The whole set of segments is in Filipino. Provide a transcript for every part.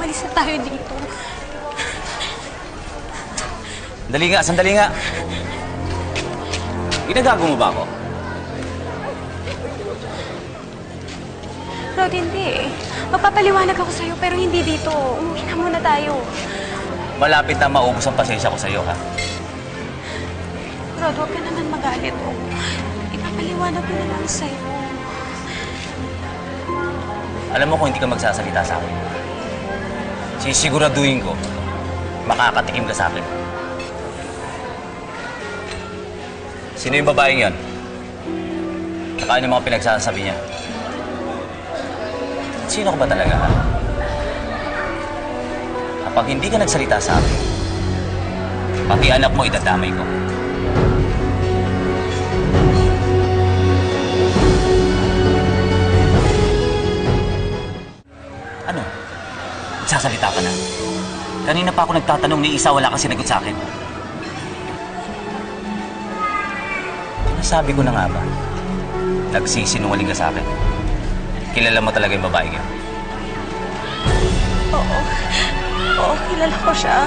umalis na tayo dito. Sandali nga, sandali nga. Ginagago mo ba ako? Rod, hindi eh. Magpapaliwanag ako sa'yo pero hindi dito. Umuwi na muna tayo. Malapit na maubos ang pasensya ko sa'yo, ha? Rod, huwag ka naman magalit. Oh. Ipapaliwanag ko na lang sa'yo. Alam mo kung hindi ka magsasalita sa akin, sisiguraduhin ko, makakatikim ka sa akin. Sino yung babaeng yan? Saka ano yung mga pinagsasabi niya? Sino ka ba talaga, ha? Kapag hindi ka nagsalita sa akin, pati anak mo idadamay ko. Ano? Nagsasalita ka na? Kanina pa ako nagtatanong ni Isa, wala kang sinagot sa akin. Sabi ko na nga ba, nagsisinungaling ka sa akin. Kilala mo talaga yung babae yan? Oo. Oo, kilala ko siya.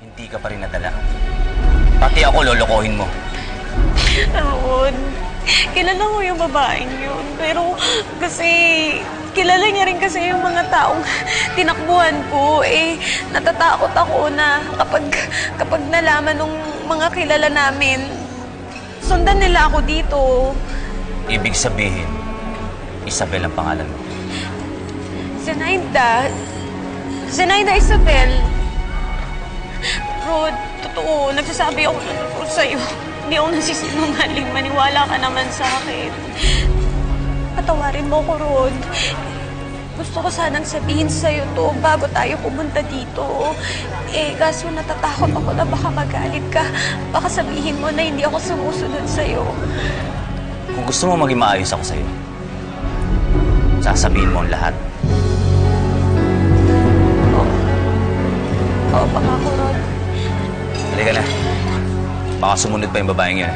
Hindi ka pa rin nadala. Pati ako lolokohin mo. Rod, kilala ko yung babaeng yun. Pero kasi kilala niya rin kasi yung mga taong tinakbuhan ko. Eh, natatakot ako na kapag nalaman nung mga kilala namin, sundan nila ako dito. Ibig sabihin, Isabel ang pangalan mo. Zenaida. Zenaida Isabel. Rod, totoo. Nagsasabi ako na totoo sa'yo. Hindi ako nasisinungaling. Maniwala ka naman sa akin. Patawarin mo ko, Rod. Gusto ko sanang sabihin sa'yo to bago tayo pumunta dito. Eh, kaso natatakot ako na baka magalit ka. Baka sabihin mo na hindi ako sumusunod sa'yo. Kung gusto mo maging maayos ako sa'yo, sasabihin mo ang lahat. Oo, pangako, Rod. Halika na. Baka sumunod pa yung babaeng yun.